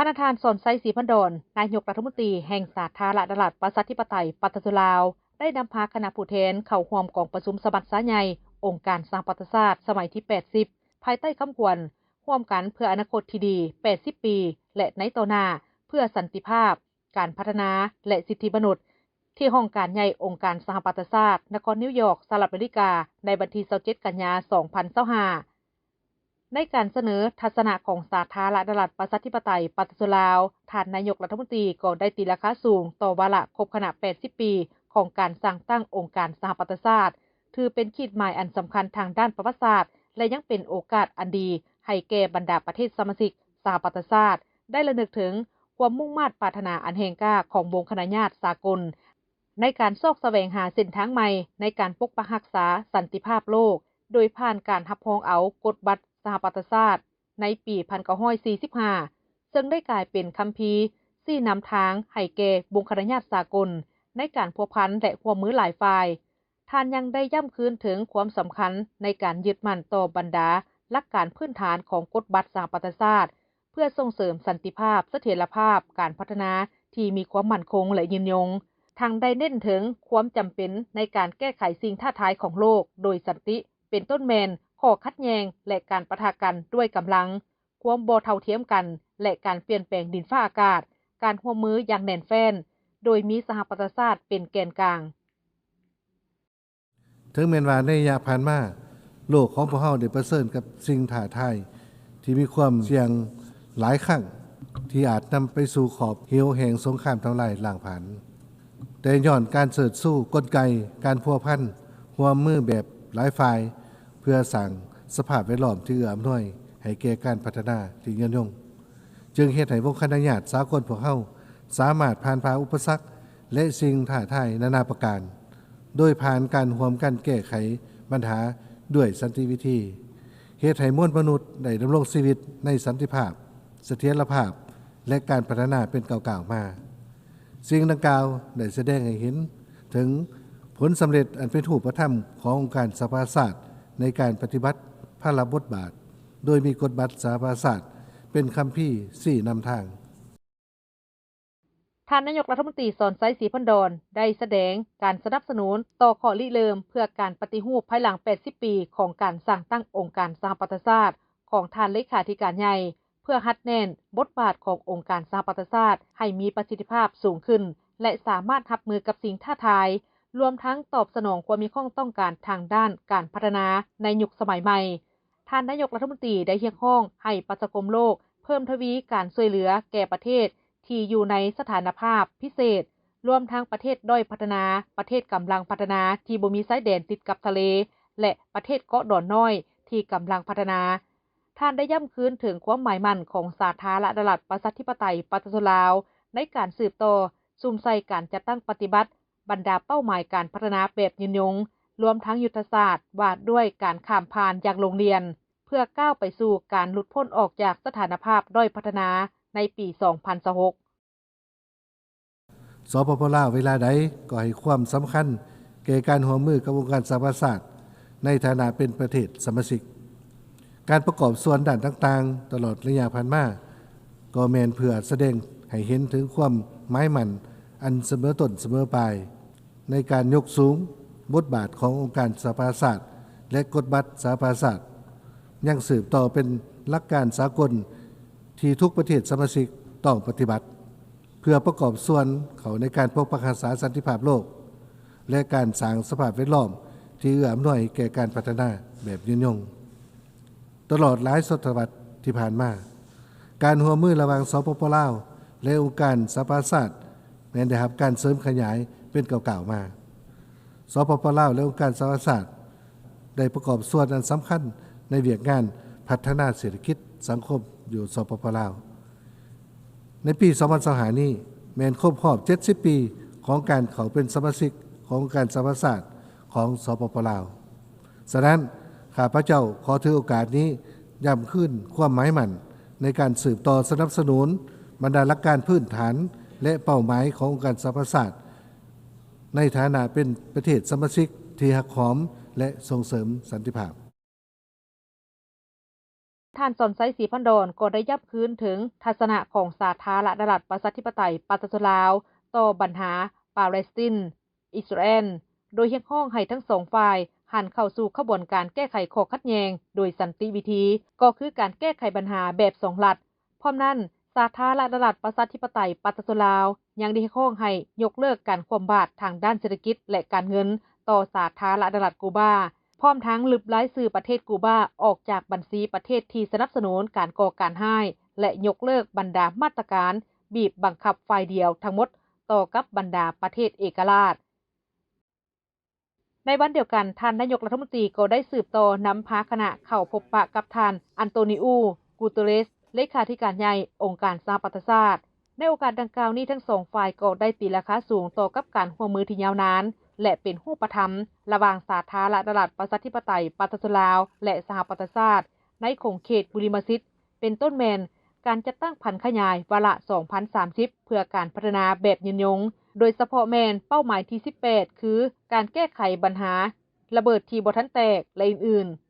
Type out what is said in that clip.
พระประธานสนไซศรีพันดรนายกรัฐมนตรีแห่งสาธารณรัฐประชาธิปไตยปฏิรูปลาวได้นำพาคณะผู้แทนเข้าร่วมกองประชุมสมัชชาใหญ่องค์การสหประชาชาติสมัยที่80ภายใต้คำขวัญร่วมกันเพื่ออนาคตที่ดี80ปีและในต่อหน้าเพื่อสันติภาพการพัฒนาและสิทธิมนุษย์ที่ห้องการใหญ่องค์การสหประชาชาตินครนิวยอร์กสหรัฐอเมริกาในวันที่27กันยายน2025ในการเสนอทัศนะของสาธารณรัฐประชาธิปไตยปฏิรูปลาวท่านนายกรัฐมนตรีก็ได้ตีราคาสูงต่อวาระครบขณะ80ปีของการสร้างตั้งองค์การสหประชาชาติถือเป็นขีดหมายอันสำคัญทางด้านประวัติศาสตร์และยังเป็นโอกาสอันดีให้แก่บรรดาประเทศสมาชิกสหประชาชาติได้ระลึกถึงความมุ่งมา่ปรารถนาอันแห่งกล้าของวงคณะญาติสากลในการซอกแสวงหาเส้นทางใหม่ในการปกปักรักษาสันติภาพโลกโดยผ่านการรับรองเอากฎบัตรสหประชาชาติในปี1945ซึ่งได้กลายเป็นคัมภีร์ชี้นำทางให้แก่วงคณะญาติสากลในการพัวพันและร่วมมือหลายฝ่ายท่านยังได้ย้ำคืนถึงความสำคัญในการยึดมั่นต่อบรรดาหลักการพื้นฐานของกฎบัตรสหประชาชาติเพื่อส่งเสริมสันติภาพเสถียรภาพการพัฒนาที่มีความมั่นคงและยืนยงทางได้เน้นถึงความจำเป็นในการแก้ไขสิ่งท้าทายของโลกโดยสันติเป็นต้นแมนข้อขัดแย้งและการปะทะกันด้วยกำลังความบ่เท่าเทียมกันและการเปลี่ยนแปลงดินฟ้าอากาศการร่วมมืออย่างแน่นแฟ้นโดยมีสหประชาชาติเป็นแกนกลางถึงแม้ว่าในระยะผ่านมาโลกของพวกเฮาได้เผชิญกับสิ่งท้าทายที่มีความเสี่ยงหลายครั้งที่อาจนำไปสู่ขอบเหวแห่งสงครามทั้งหลายล้างผลาญแต่ย้อนการเสิร์ชสู้กลไกการพัวพันร่วมมือแบบหลายฝ่ายเพื่อสร้างสภาพแวดล้อมที่เอื้ออำนวยให้แก่การพัฒนาที่ยืนยงจึงเฮ็ดให้วงคณะญาติสากลพวกเฮาสามารถผ่านพ้าอุปสรรคและสิ่งท้าทายนานาประการโดยผ่านการร่วมกันแก้ไขปัญหาด้วยสันติวิธีเฮ็ดให้มวลมนุษย์ได้ดำรงชีวิตในสันติภาพเสถียรภาพและการพัฒนาเป็นก้าวๆมาสิ่งดังกล่าวได้แสดงให้เห็นถึงผลสำเร็จอันเป็นรูปธรรมขององค์การสหประชาชาติในการปฏิบัติภารบทบาทโดยมีกฎบัตรสหประชาชาติเป็นคัมภีร์ชี้นำทางท่านนายกรัฐมนตรีสอนไซศรีพันดรได้แสดงการสนับสนุนต่อข้อริเริ่มเพื่อการปฏิรูปภายหลัง80ปีของการสร้างตั้งองค์การสหประชาชาติของท่านเลขาธิการใหญ่เพื่อหัดแน่นบทบาทขององค์การสหประชาชาติให้มีประสิทธิภาพสูงขึ้นและสามารถรับมือกับสิ่งท้าทายรวมทั้งตอบสนองความมีข้องต้องการทางด้านการพัฒนาในยุคสมัยใหม่ท่านนายกรัฐมนตรีได้เรียกร้องให้ประชาคมโลกเพิ่มทวีการช่วยเหลือแก่ประเทศที่อยู่ในสถานภาพพิเศษรวมทั้งประเทศด้อยพัฒนาประเทศกำลังพัฒนาที่บ่มีชายแดนติดกับทะเลและประเทศเกาะดอนน้อยที่กำลังพัฒนาท่านได้ย้ำคืนถึงความหมายมั่นของสาธารณรัฐประชาธิปไตยปฏิรูปลาวในการสืบต่อซุ่มใส่การจัดตั้งปฏิบัติบรรดาเป้าหมายการพัฒนาแบบยืนยงรวมทั้งยุทธศาสตร์ว่าด้วยการข้ามผ่านอย่างโรงเรียนเพื่อก้าวไปสู่การหลุดพ้นออกจากสถานภาพด้อยพัฒนาในปี2026สปป.ลาวเวลาใดก็ให้ความสำคัญแก่การร่วมมือกับองค์การสหประชาชาติในฐานะเป็นประเทศสมาชิกการประกอบส่วนด้านต่างๆตลอดระยะผ่านมาก็แม่นเพื่อแสดงให้เห็นถึงความหมายมั่นอันเสมอต้นเสมอปลายในการยกสูงบทบาทขององค์การสหประชาชาติและกฎบัตรสหประชาชาติยังสืบต่อเป็นหลักการสากลที่ทุกประเทศสมาชิกต้องปฏิบัติเพื่อประกอบส่วนเขาในการปกปักรักษาสันติภาพโลกและการสร้างสภาพแวดล้อมที่เอื้ออำนวยแก่การพัฒนาแบบยืนยงตลอดหลายศตวรรษที่ผ่านมาการร่วมมือระหว่างสปป.ลาวและองค์การสหประชาชาติแม้นได้รับการเสริมขยายเป็นเก่าๆมาสปป.ลาวและองค์การสหประชาชาติได้ประกอบส่วนอันสำคัญในเวียกงานพัฒนาเศรษฐกิจสังคมอยู่สปป.ลาวในปี2025นี้แม้นครบรอบ70ปีของการเข้าเป็นสมาชิกขององค์การสหประชาชาติของสปป.ลาวฉะนั้นข้าพเจ้าขอถือโอกาสนี้ย้ำขึ้นความหมายมั่นในการสืบต่อสนับสนุนบรรดาหลักการพื้นฐานและเป้าหมายขององค์การสหประชาชาติในฐานะเป็นประเทศสมาชิกที่รักหอมและส่งเสริมสันติภาพ ท่านสอนไซศรีพันดอนก็ได้ย้ำคืนถึงทัศนะของสาธารณรัฐประชาธิปไตยปาเลสไตน์ลาวต่อปัญหาปาเลสไตน์อิสราเอลโดยเรียกร้องให้ทั้งสองฝ่ายหันเข้าสู่ขบวนการแก้ไขข้อขัดแย้งโดยสันติวิธีก็คือการแก้ไขปัญหาแบบสองรัฐพร้อมนั้นสาธารณรัฐประชาธิปไตยปาเลสไตน์ลาวยังได้เรียกร้องให้ยกเลิกการคว่ำบาตรทางด้านเศรษฐกิจและการเงินต่อสาธารณรัฐกูบาพร้อมทั้งลบรายชื่อประเทศกูบาออกจากบัญชีประเทศที่สนับสนุนการก่อการร้ายและยกเลิกบรรดามาตรการบีบบังคับฝ่ายเดียวทั้งหมดต่อกับบรรดาประเทศเอกราชในวันเดียวกันท่านนายกรัฐมนตรีก็ได้สืบต่อนำพาคณะเข้าพบปะกับท่านอันโตนิอูกูเตเรสเลขาธิการใหญ่องค์การสหประชาชาติในโอกาสดังกล่าวนี้ทั้งสองฝ่ายก็ได้ตีราคาสูงต่อกับการร่วมมือที่ยาวนานและเป็นรูปธรรมระหว่างสาธารณรัฐประชาธิปไตยปาเลสไตน์ลาวและสหประชาชาติในขงเขตบุริมสิทธิ์เป็นต้นแมนการจัดตั้งพันธุ์ขยายวาระ 2030 เพื่อการพัฒนาแบบยืนยงโดยเฉพาะแมนเป้าหมายที่ 18 คือการแก้ไขปัญหาระเบิดที่บ่ทันแตกและอื่นๆ